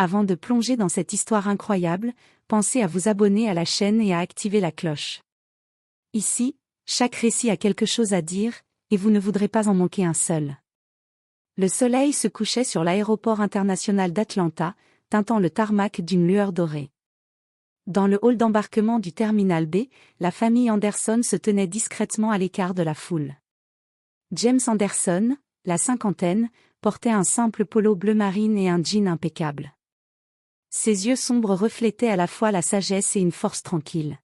Avant de plonger dans cette histoire incroyable, pensez à vous abonner à la chaîne et à activer la cloche. Ici, chaque récit a quelque chose à dire, et vous ne voudrez pas en manquer un seul. Le soleil se couchait sur l'aéroport international d'Atlanta, teintant le tarmac d'une lueur dorée. Dans le hall d'embarquement du terminal B, la famille Anderson se tenait discrètement à l'écart de la foule. James Anderson, la cinquantaine, portait un simple polo bleu marine et un jean impeccable. Ses yeux sombres reflétaient à la fois la sagesse et une force tranquille.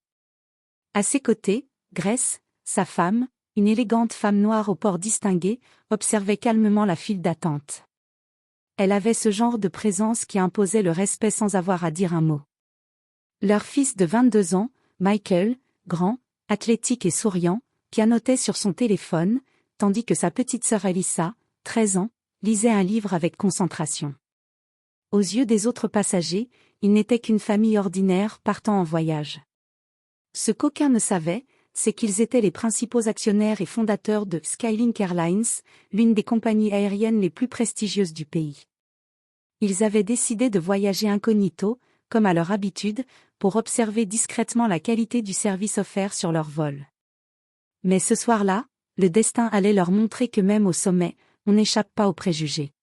À ses côtés, Grace, sa femme, une élégante femme noire au port distingué, observait calmement la file d'attente. Elle avait ce genre de présence qui imposait le respect sans avoir à dire un mot. Leur fils de 22 ans, Michael, grand, athlétique et souriant, pianotait sur son téléphone, tandis que sa petite sœur Alyssa, 13 ans, lisait un livre avec concentration. Aux yeux des autres passagers, ils n'étaient qu'une famille ordinaire partant en voyage. Ce qu'aucun ne savait, c'est qu'ils étaient les principaux actionnaires et fondateurs de Skylink Airlines, l'une des compagnies aériennes les plus prestigieuses du pays. Ils avaient décidé de voyager incognito, comme à leur habitude, pour observer discrètement la qualité du service offert sur leur vol. Mais ce soir-là, le destin allait leur montrer que même au sommet, on n'échappe pas aux préjugés.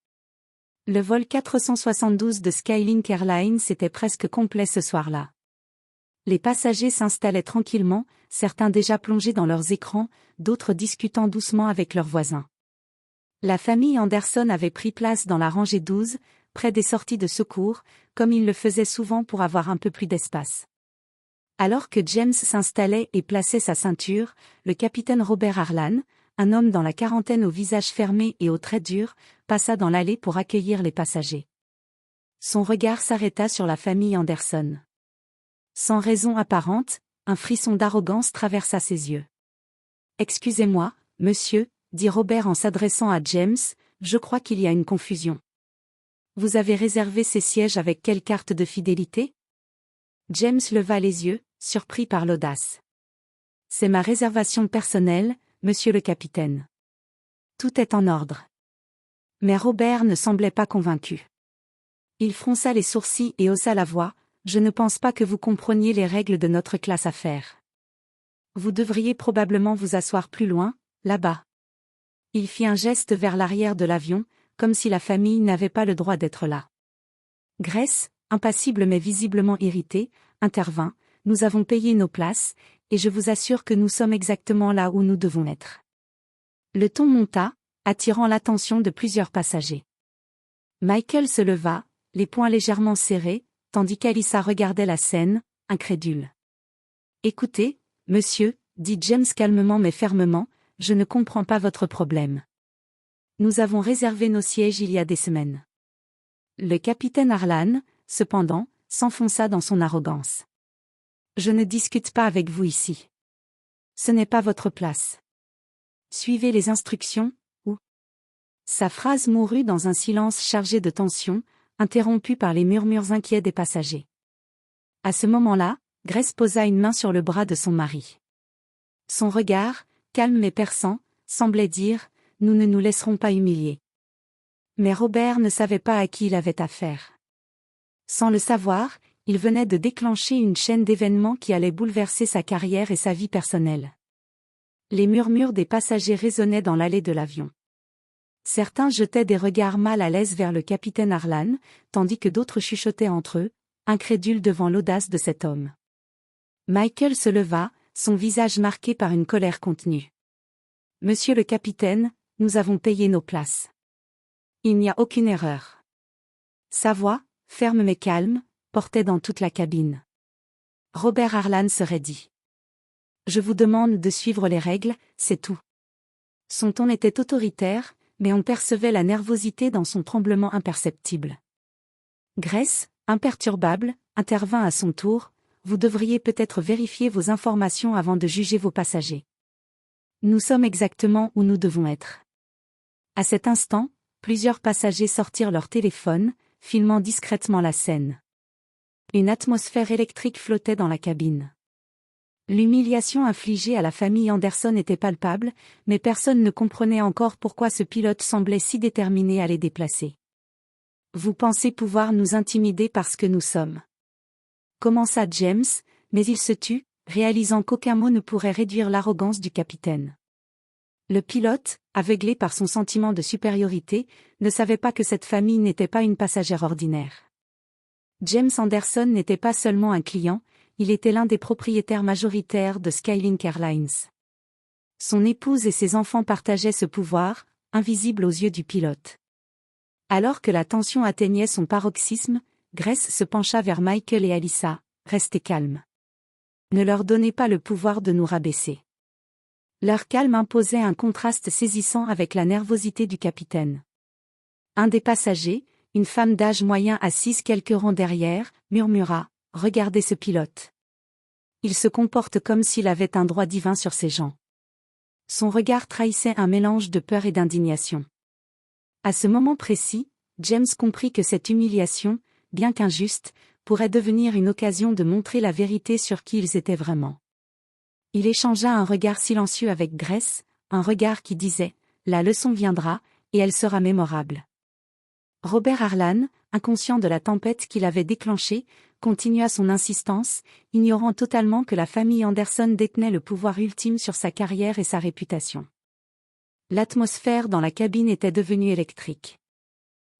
Le vol 472 de Skylink Airlines était presque complet ce soir-là. Les passagers s'installaient tranquillement, certains déjà plongés dans leurs écrans, d'autres discutant doucement avec leurs voisins. La famille Anderson avait pris place dans la rangée 12, près des sorties de secours, comme il le faisait souvent pour avoir un peu plus d'espace. Alors que James s'installait et plaçait sa ceinture, le capitaine Robert Harlan, un homme dans la quarantaine au visage fermé et aux traits durs, passa dans l'allée pour accueillir les passagers. Son regard s'arrêta sur la famille Anderson. Sans raison apparente, un frisson d'arrogance traversa ses yeux. « Excusez-moi, monsieur, » dit Robert en s'adressant à James, « je crois qu'il y a une confusion. Vous avez réservé ces sièges avec quelle carte de fidélité ?» James leva les yeux, surpris par l'audace. « C'est ma réservation personnelle, monsieur le capitaine. » « Tout est en ordre. » Mais Robert ne semblait pas convaincu. Il fronça les sourcils et haussa la voix. « Je ne pense pas que vous compreniez les règles de notre classe affaires. Vous devriez probablement vous asseoir plus loin, là-bas. » Il fit un geste vers l'arrière de l'avion, comme si la famille n'avait pas le droit d'être là. Grace, impassible mais visiblement irritée, intervint. « Nous avons payé nos places, et je vous assure que nous sommes exactement là où nous devons être. » Le ton monta, attirant l'attention de plusieurs passagers. Michael se leva, les poings légèrement serrés, tandis qu'Alyssa regardait la scène, incrédule. « Écoutez, monsieur, » dit James calmement mais fermement, « je ne comprends pas votre problème. Nous avons réservé nos sièges il y a des semaines. » Le capitaine Harlan, cependant, s'enfonça dans son arrogance. « Je ne discute pas avec vous ici. Ce n'est pas votre place. Suivez les instructions, ou... » Sa phrase mourut dans un silence chargé de tension, interrompu par les murmures inquiets des passagers. À ce moment-là, Grace posa une main sur le bras de son mari. Son regard, calme mais perçant, semblait dire « Nous ne nous laisserons pas humilier. » Mais Robert ne savait pas à qui il avait affaire. Sans le savoir, il venait de déclencher une chaîne d'événements qui allait bouleverser sa carrière et sa vie personnelle. Les murmures des passagers résonnaient dans l'allée de l'avion. Certains jetaient des regards mal à l'aise vers le capitaine Harlan, tandis que d'autres chuchotaient entre eux, incrédules devant l'audace de cet homme. Michael se leva, son visage marqué par une colère contenue. « Monsieur le capitaine, nous avons payé nos places. Il n'y a aucune erreur. » Sa voix, ferme mais calme, portait dans toute la cabine. Robert Harlan se raidit. « Je vous demande de suivre les règles, c'est tout. » Son ton était autoritaire, mais on percevait la nervosité dans son tremblement imperceptible. Grace, imperturbable, intervint à son tour. « Vous devriez peut-être vérifier vos informations avant de juger vos passagers. Nous sommes exactement où nous devons être. » À cet instant, plusieurs passagers sortirent leur téléphone, filmant discrètement la scène. Une atmosphère électrique flottait dans la cabine. L'humiliation infligée à la famille Anderson était palpable, mais personne ne comprenait encore pourquoi ce pilote semblait si déterminé à les déplacer. Vous pensez pouvoir nous intimider parce que nous sommes. Commença James, mais il se tut, réalisant qu'aucun mot ne pourrait réduire l'arrogance du capitaine. Le pilote, aveuglé par son sentiment de supériorité, ne savait pas que cette famille n'était pas une passagère ordinaire. James Anderson n'était pas seulement un client, il était l'un des propriétaires majoritaires de Skylink Airlines. Son épouse et ses enfants partageaient ce pouvoir, invisible aux yeux du pilote. Alors que la tension atteignait son paroxysme, Grace se pencha vers Michael et Alyssa. « Restez calmes. Ne leur donnez pas le pouvoir de nous rabaisser. » Leur calme imposait un contraste saisissant avec la nervosité du capitaine. Un des passagers, une femme d'âge moyen assise quelques rangs derrière, murmura « Regardez ce pilote. Il se comporte comme s'il avait un droit divin sur ses gens. » Son regard trahissait un mélange de peur et d'indignation. À ce moment précis, James comprit que cette humiliation, bien qu'injuste, pourrait devenir une occasion de montrer la vérité sur qui ils étaient vraiment. Il échangea un regard silencieux avec Grace, un regard qui disait « La leçon viendra, et elle sera mémorable. » Robert Harlan, inconscient de la tempête qu'il avait déclenchée, continua son insistance, ignorant totalement que la famille Anderson détenait le pouvoir ultime sur sa carrière et sa réputation. L'atmosphère dans la cabine était devenue électrique.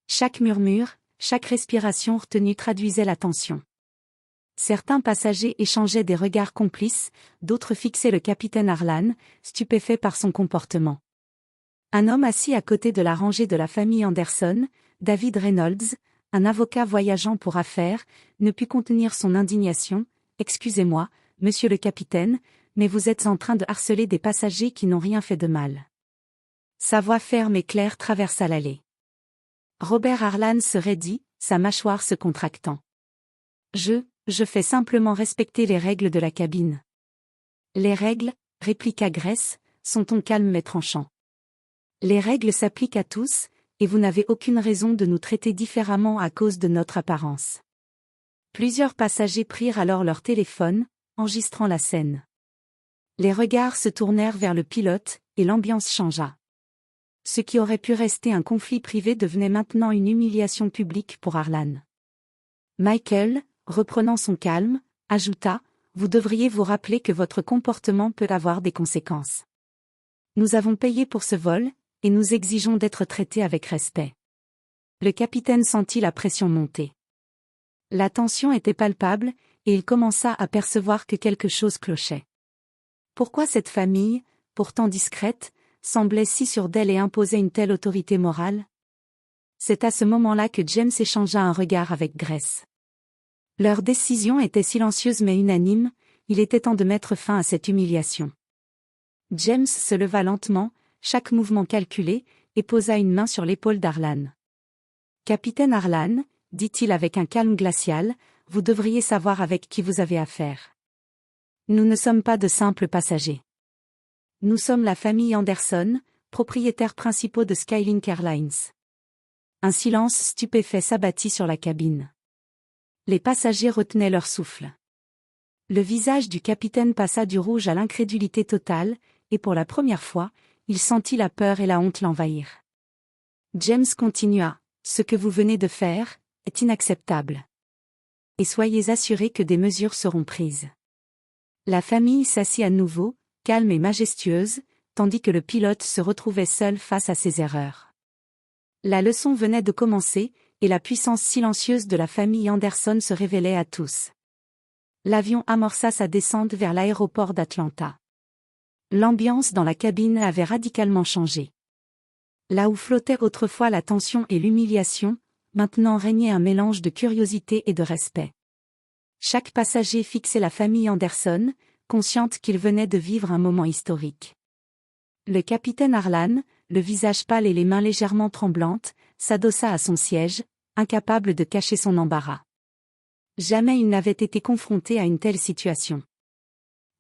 Chaque murmure, chaque respiration retenue traduisait la tension. Certains passagers échangeaient des regards complices, d'autres fixaient le capitaine Harlan, stupéfait par son comportement. Un homme assis à côté de la rangée de la famille Anderson, David Reynolds, un avocat voyageant pour affaires, ne put contenir son indignation. « Excusez-moi, monsieur le capitaine, mais vous êtes en train de harceler des passagers qui n'ont rien fait de mal. » Sa voix ferme et claire traversa l'allée. Robert Harlan se raidit, sa mâchoire se contractant. « Je fais simplement respecter les règles de la cabine. » « Les règles, » répliqua Grace, son ton calme mais tranchant. « Les règles s'appliquent à tous, et vous n'avez aucune raison de nous traiter différemment à cause de notre apparence. » Plusieurs passagers prirent alors leur téléphone, enregistrant la scène. Les regards se tournèrent vers le pilote, et l'ambiance changea. Ce qui aurait pu rester un conflit privé devenait maintenant une humiliation publique pour Harlan. Michael, reprenant son calme, ajouta « Vous devriez vous rappeler que votre comportement peut avoir des conséquences. Nous avons payé pour ce vol, et nous exigeons d'être traités avec respect. » Le capitaine sentit la pression monter. La tension était palpable, et il commença à percevoir que quelque chose clochait. Pourquoi cette famille, pourtant discrète, semblait si sûre d'elle et imposait une telle autorité morale? C'est à ce moment-là que James échangea un regard avec Grace. Leur décision était silencieuse mais unanime, il était temps de mettre fin à cette humiliation. James se leva lentement, chaque mouvement calculé, et posa une main sur l'épaule d'Harlan. « Capitaine Harlan, » dit-il avec un calme glacial, « vous devriez savoir avec qui vous avez affaire. Nous ne sommes pas de simples passagers. Nous sommes la famille Anderson, propriétaires principaux de Skylink Airlines. » Un silence stupéfait s'abattit sur la cabine. Les passagers retenaient leur souffle. Le visage du capitaine passa du rouge à l'incrédulité totale, et pour la première fois, il sentit la peur et la honte l'envahir. James continua, « Ce que vous venez de faire est inacceptable. Et soyez assurés que des mesures seront prises. » La famille s'assit à nouveau, calme et majestueuse, tandis que le pilote se retrouvait seul face à ses erreurs. La leçon venait de commencer, et la puissance silencieuse de la famille Anderson se révélait à tous. L'avion amorça sa descente vers l'aéroport d'Atlanta. L'ambiance dans la cabine avait radicalement changé. Là où flottait autrefois la tension et l'humiliation, maintenant régnait un mélange de curiosité et de respect. Chaque passager fixait la famille Anderson, consciente qu'il venait de vivre un moment historique. Le capitaine Harlan, le visage pâle et les mains légèrement tremblantes, s'adossa à son siège, incapable de cacher son embarras. Jamais il n'avait été confronté à une telle situation.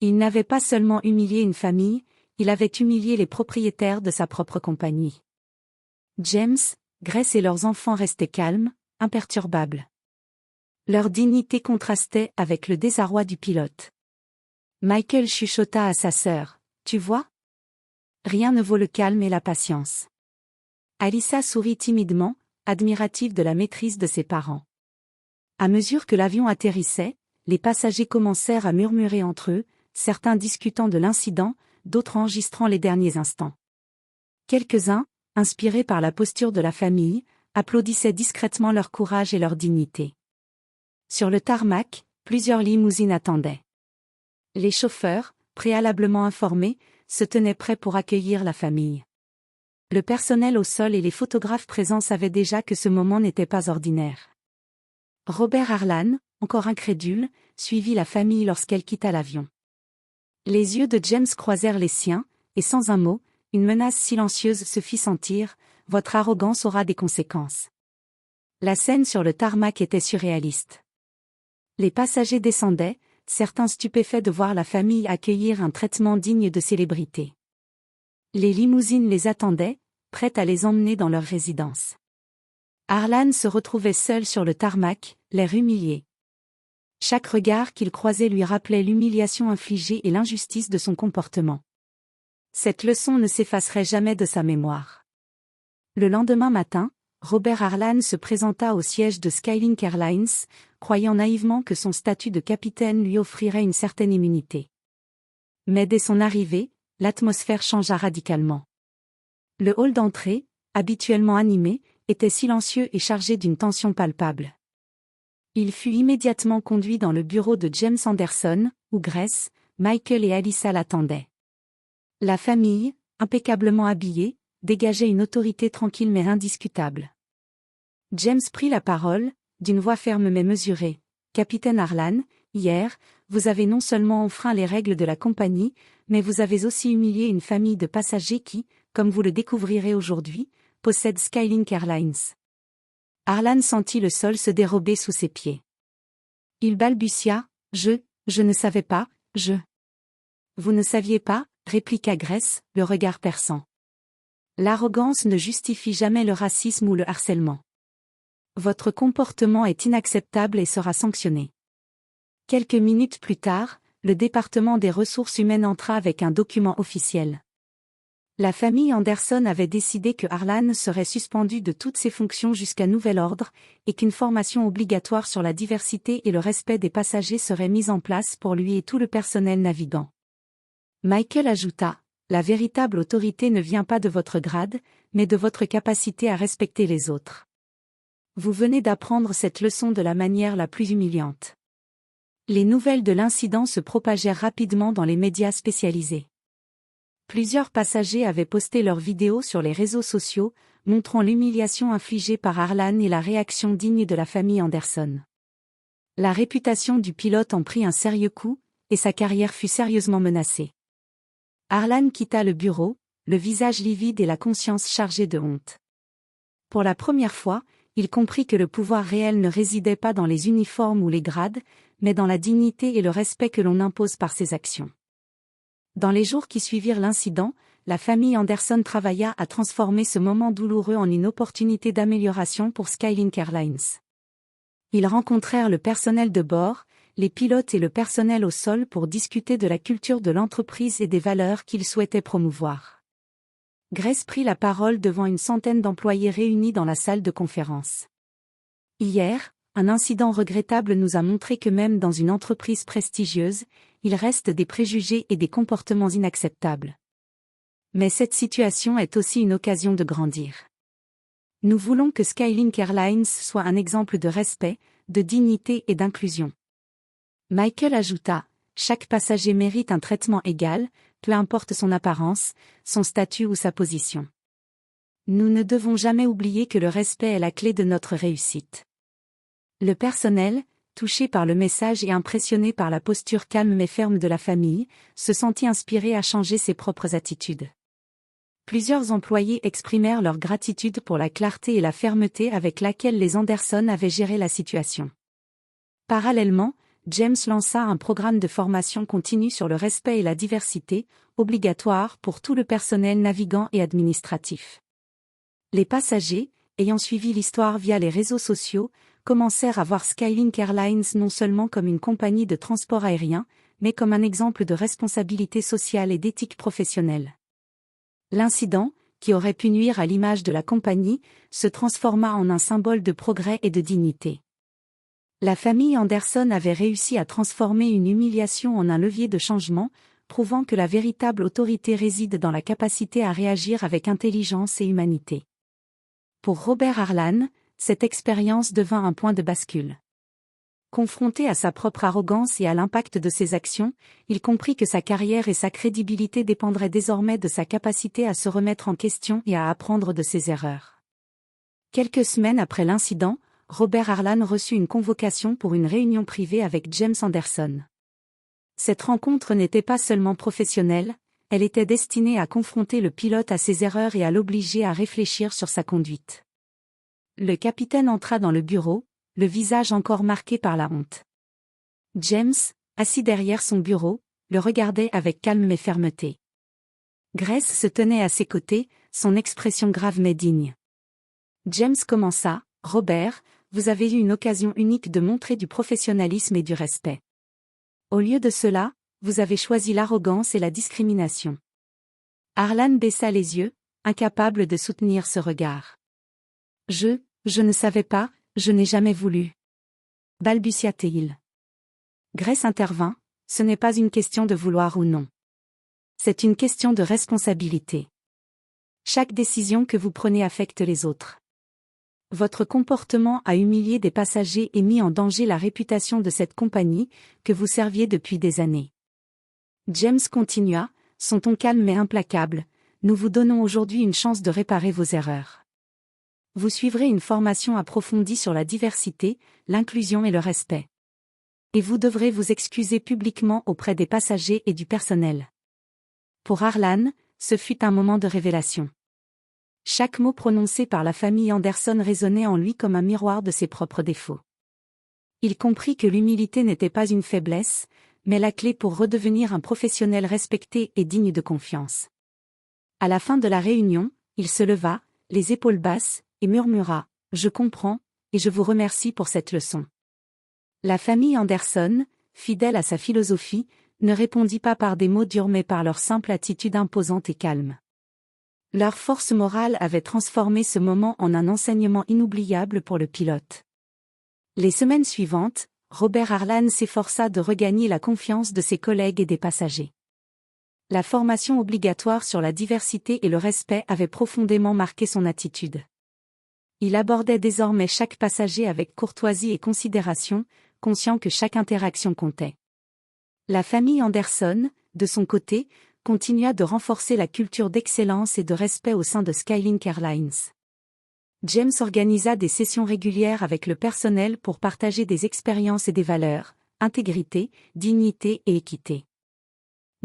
Il n'avait pas seulement humilié une famille, il avait humilié les propriétaires de sa propre compagnie. James, Grace et leurs enfants restaient calmes, imperturbables. Leur dignité contrastait avec le désarroi du pilote. Michael chuchota à sa sœur, « Tu vois ? Rien ne vaut le calme et la patience. » Alyssa sourit timidement, admirative de la maîtrise de ses parents. À mesure que l'avion atterrissait, les passagers commencèrent à murmurer entre eux, certains discutant de l'incident, d'autres enregistrant les derniers instants. Quelques-uns, inspirés par la posture de la famille, applaudissaient discrètement leur courage et leur dignité. Sur le tarmac, plusieurs limousines attendaient. Les chauffeurs, préalablement informés, se tenaient prêts pour accueillir la famille. Le personnel au sol et les photographes présents savaient déjà que ce moment n'était pas ordinaire. Robert Harlan, encore incrédule, suivit la famille lorsqu'elle quitta l'avion. Les yeux de James croisèrent les siens, et sans un mot, une menace silencieuse se fit sentir, « Votre arrogance aura des conséquences. » La scène sur le tarmac était surréaliste. Les passagers descendaient, certains stupéfaits de voir la famille accueillir un traitement digne de célébrité. Les limousines les attendaient, prêtes à les emmener dans leur résidence. Harlan se retrouvait seul sur le tarmac, l'air humilié. Chaque regard qu'il croisait lui rappelait l'humiliation infligée et l'injustice de son comportement. Cette leçon ne s'effacerait jamais de sa mémoire. Le lendemain matin, Robert Harlan se présenta au siège de Skylink Airlines, croyant naïvement que son statut de capitaine lui offrirait une certaine immunité. Mais dès son arrivée, l'atmosphère changea radicalement. Le hall d'entrée, habituellement animé, était silencieux et chargé d'une tension palpable. Il fut immédiatement conduit dans le bureau de James Anderson, où Grace, Michael et Alyssa l'attendaient. La famille, impeccablement habillée, dégageait une autorité tranquille mais indiscutable. James prit la parole, d'une voix ferme mais mesurée. « Capitaine Harlan, hier, vous avez non seulement enfreint les règles de la compagnie, mais vous avez aussi humilié une famille de passagers qui, comme vous le découvrirez aujourd'hui, possède Skylink Airlines. » Harlan sentit le sol se dérober sous ses pieds. Il balbutia, « Je ne savais pas, je... » « Vous ne saviez pas ?» répliqua Grace, le regard perçant. « L'arrogance ne justifie jamais le racisme ou le harcèlement. Votre comportement est inacceptable et sera sanctionné. » Quelques minutes plus tard, le département des ressources humaines entra avec un document officiel. La famille Anderson avait décidé que Harlan serait suspendu de toutes ses fonctions jusqu'à nouvel ordre, et qu'une formation obligatoire sur la diversité et le respect des passagers serait mise en place pour lui et tout le personnel navigant. Michael ajouta, « La véritable autorité ne vient pas de votre grade, mais de votre capacité à respecter les autres. Vous venez d'apprendre cette leçon de la manière la plus humiliante. » Les nouvelles de l'incident se propagèrent rapidement dans les médias spécialisés. Plusieurs passagers avaient posté leurs vidéos sur les réseaux sociaux, montrant l'humiliation infligée par Harlan et la réaction digne de la famille Anderson. La réputation du pilote en prit un sérieux coup, et sa carrière fut sérieusement menacée. Harlan quitta le bureau, le visage livide et la conscience chargée de honte. Pour la première fois, il comprit que le pouvoir réel ne résidait pas dans les uniformes ou les grades, mais dans la dignité et le respect que l'on impose par ses actions. Dans les jours qui suivirent l'incident, la famille Anderson travailla à transformer ce moment douloureux en une opportunité d'amélioration pour Skylink Airlines. Ils rencontrèrent le personnel de bord, les pilotes et le personnel au sol pour discuter de la culture de l'entreprise et des valeurs qu'ils souhaitaient promouvoir. Grace prit la parole devant une centaine d'employés réunis dans la salle de conférence. Hier, un incident regrettable nous a montré que même dans une entreprise prestigieuse, il reste des préjugés et des comportements inacceptables. Mais cette situation est aussi une occasion de grandir. Nous voulons que Skylink Airlines soit un exemple de respect, de dignité et d'inclusion. Michael ajouta, « Chaque passager mérite un traitement égal, peu importe son apparence, son statut ou sa position. Nous ne devons jamais oublier que le respect est la clé de notre réussite. » Le personnel, touché par le message et impressionné par la posture calme mais ferme de la famille, se sentit inspiré à changer ses propres attitudes. Plusieurs employés exprimèrent leur gratitude pour la clarté et la fermeté avec laquelle les Anderson avaient géré la situation. Parallèlement, James lança un programme de formation continue sur le respect et la diversité, obligatoire pour tout le personnel navigant et administratif. Les passagers, ayant suivi l'histoire via les réseaux sociaux, commencèrent à voir Skylink Airlines non seulement comme une compagnie de transport aérien, mais comme un exemple de responsabilité sociale et d'éthique professionnelle. L'incident, qui aurait pu nuire à l'image de la compagnie, se transforma en un symbole de progrès et de dignité. La famille Anderson avait réussi à transformer une humiliation en un levier de changement, prouvant que la véritable autorité réside dans la capacité à réagir avec intelligence et humanité. Pour Robert Harlan, cette expérience devint un point de bascule. Confronté à sa propre arrogance et à l'impact de ses actions, il comprit que sa carrière et sa crédibilité dépendraient désormais de sa capacité à se remettre en question et à apprendre de ses erreurs. Quelques semaines après l'incident, Robert Harlan reçut une convocation pour une réunion privée avec James Anderson. Cette rencontre n'était pas seulement professionnelle, elle était destinée à confronter le pilote à ses erreurs et à l'obliger à réfléchir sur sa conduite. Le capitaine entra dans le bureau, le visage encore marqué par la honte. James, assis derrière son bureau, le regardait avec calme et fermeté. Grace se tenait à ses côtés, son expression grave mais digne. James commença, « Robert, vous avez eu une occasion unique de montrer du professionnalisme et du respect. Au lieu de cela, vous avez choisi l'arrogance et la discrimination. » Harlan baissa les yeux, incapable de soutenir ce regard. « Je ne savais pas, je n'ai jamais voulu. » balbutia-t-il. Grace intervint, « Ce n'est pas une question de vouloir ou non. C'est une question de responsabilité. Chaque décision que vous prenez affecte les autres. Votre comportement a humilié des passagers et mis en danger la réputation de cette compagnie, que vous serviez depuis des années. » James continua, son ton calme et implacable, « Nous vous donnons aujourd'hui une chance de réparer vos erreurs. Vous suivrez une formation approfondie sur la diversité, l'inclusion et le respect. Et vous devrez vous excuser publiquement auprès des passagers et du personnel. » Pour Harlan, ce fut un moment de révélation. Chaque mot prononcé par la famille Anderson résonnait en lui comme un miroir de ses propres défauts. Il comprit que l'humilité n'était pas une faiblesse, mais la clé pour redevenir un professionnel respecté et digne de confiance. À la fin de la réunion, il se leva, les épaules basses, et murmura, « Je comprends, et je vous remercie pour cette leçon. » La famille Anderson, fidèle à sa philosophie, ne répondit pas par des mots durs mais par leur simple attitude imposante et calme. Leur force morale avait transformé ce moment en un enseignement inoubliable pour le pilote. Les semaines suivantes, Robert Harlan s'efforça de regagner la confiance de ses collègues et des passagers. La formation obligatoire sur la diversité et le respect avait profondément marqué son attitude. Il abordait désormais chaque passager avec courtoisie et considération, conscient que chaque interaction comptait. La famille Anderson, de son côté, continua de renforcer la culture d'excellence et de respect au sein de Skylink Airlines. James organisa des sessions régulières avec le personnel pour partager des expériences et des valeurs, intégrité, dignité et équité.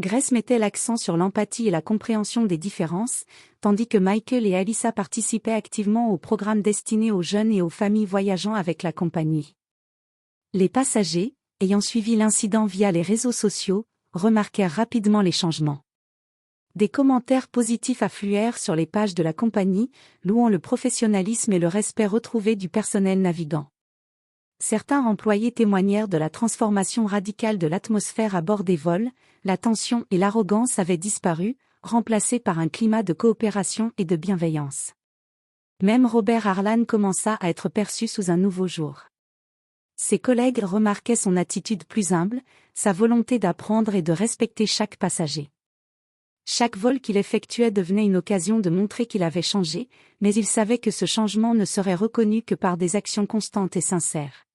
Grace mettait l'accent sur l'empathie et la compréhension des différences, tandis que Michael et Alyssa participaient activement aux programmes destinés aux jeunes et aux familles voyageant avec la compagnie. Les passagers, ayant suivi l'incident via les réseaux sociaux, remarquèrent rapidement les changements. Des commentaires positifs affluèrent sur les pages de la compagnie, louant le professionnalisme et le respect retrouvé du personnel navigant. Certains employés témoignèrent de la transformation radicale de l'atmosphère à bord des vols, la tension et l'arrogance avaient disparu, remplacés par un climat de coopération et de bienveillance. Même Robert Harlan commença à être perçu sous un nouveau jour. Ses collègues remarquaient son attitude plus humble, sa volonté d'apprendre et de respecter chaque passager. Chaque vol qu'il effectuait devenait une occasion de montrer qu'il avait changé, mais il savait que ce changement ne serait reconnu que par des actions constantes et sincères.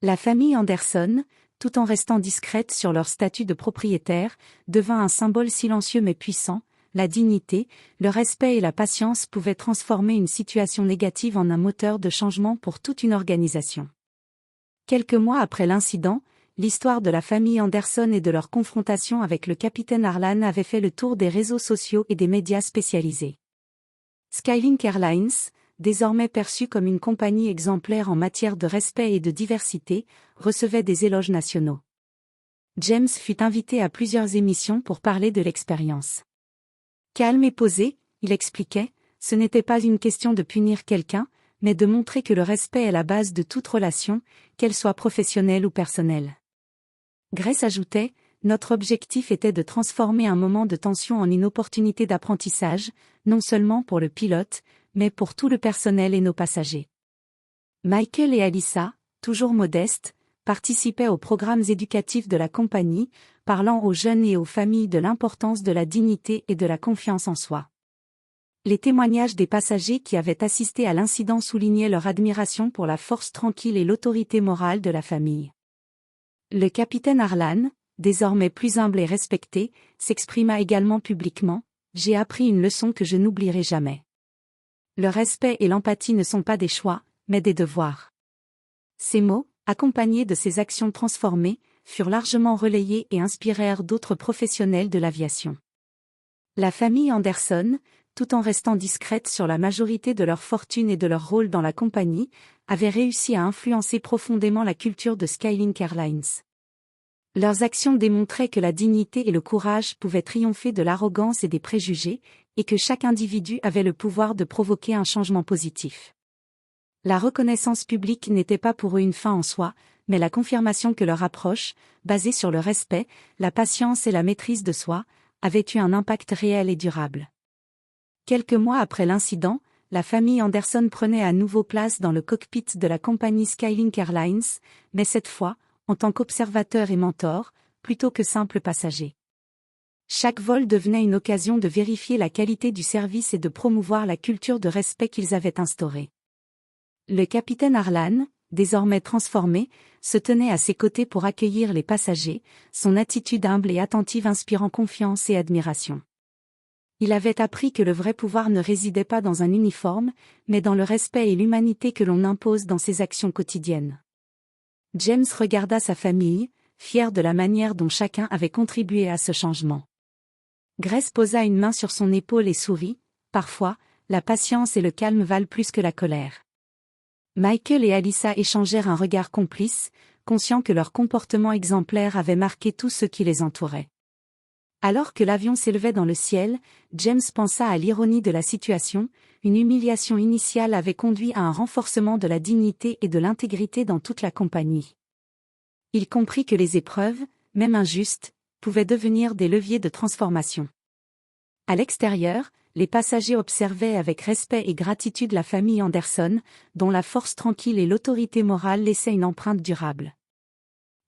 La famille Anderson, tout en restant discrète sur leur statut de propriétaire, devint un symbole silencieux mais puissant. La dignité, le respect et la patience pouvaient transformer une situation négative en un moteur de changement pour toute une organisation. Quelques mois après l'incident, l'histoire de la famille Anderson et de leur confrontation avec le capitaine Harlan avait fait le tour des réseaux sociaux et des médias spécialisés. Skylink Airlines, désormais perçue comme une compagnie exemplaire en matière de respect et de diversité, recevait des éloges nationaux. James fut invité à plusieurs émissions pour parler de l'expérience. Calme et posé, il expliquait, ce n'était pas une question de punir quelqu'un, mais de montrer que le respect est la base de toute relation, qu'elle soit professionnelle ou personnelle. Grace ajoutait, notre objectif était de transformer un moment de tension en une opportunité d'apprentissage, non seulement pour le pilote, mais pour tout le personnel et nos passagers. Michael et Alyssa, toujours modestes, participaient aux programmes éducatifs de la compagnie, parlant aux jeunes et aux familles de l'importance de la dignité et de la confiance en soi. Les témoignages des passagers qui avaient assisté à l'incident soulignaient leur admiration pour la force tranquille et l'autorité morale de la famille. Le capitaine Harlan, désormais plus humble et respecté, s'exprima également publiquement: « J'ai appris une leçon que je n'oublierai jamais. Le respect et l'empathie ne sont pas des choix, mais des devoirs. » Ces mots, accompagnés de ces actions transformées, furent largement relayés et inspirèrent d'autres professionnels de l'aviation. La famille Anderson, tout en restant discrète sur la majorité de leur fortune et de leur rôle dans la compagnie, avait réussi à influencer profondément la culture de Skylink Airlines. Leurs actions démontraient que la dignité et le courage pouvaient triompher de l'arrogance et des préjugés, et que chaque individu avait le pouvoir de provoquer un changement positif. La reconnaissance publique n'était pas pour eux une fin en soi, mais la confirmation que leur approche, basée sur le respect, la patience et la maîtrise de soi, avait eu un impact réel et durable. Quelques mois après l'incident, la famille Anderson prenait à nouveau place dans le cockpit de la compagnie Skylink Airlines, mais cette fois, en tant qu'observateur et mentor, plutôt que simple passager. Chaque vol devenait une occasion de vérifier la qualité du service et de promouvoir la culture de respect qu'ils avaient instaurée. Le capitaine Harlan, désormais transformé, se tenait à ses côtés pour accueillir les passagers, son attitude humble et attentive inspirant confiance et admiration. Il avait appris que le vrai pouvoir ne résidait pas dans un uniforme, mais dans le respect et l'humanité que l'on impose dans ses actions quotidiennes. James regarda sa famille, fier de la manière dont chacun avait contribué à ce changement. Grace posa une main sur son épaule et sourit: « Parfois, la patience et le calme valent plus que la colère. » Michael et Alyssa échangèrent un regard complice, conscients que leur comportement exemplaire avait marqué tous ceux qui les entouraient. Alors que l'avion s'élevait dans le ciel, James pensa à l'ironie de la situation: une humiliation initiale avait conduit à un renforcement de la dignité et de l'intégrité dans toute la compagnie. Il comprit que les épreuves, même injustes, pouvaient devenir des leviers de transformation. À l'extérieur, les passagers observaient avec respect et gratitude la famille Anderson, dont la force tranquille et l'autorité morale laissaient une empreinte durable.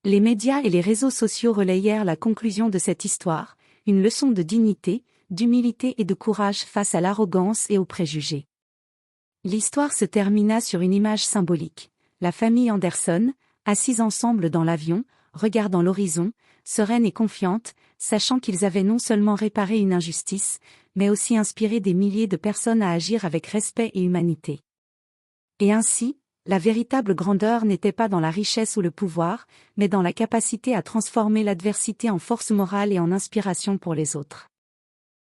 Les médias et les réseaux sociaux relayèrent la conclusion de cette histoire: une leçon de dignité, d'humilité et de courage face à l'arrogance et aux préjugés. L'histoire se termina sur une image symbolique: la famille Anderson, assise ensemble dans l'avion, regardant l'horizon, sereine et confiante, sachant qu'ils avaient non seulement réparé une injustice, mais aussi inspiré des milliers de personnes à agir avec respect et humanité. Et ainsi, la véritable grandeur n'était pas dans la richesse ou le pouvoir, mais dans la capacité à transformer l'adversité en force morale et en inspiration pour les autres.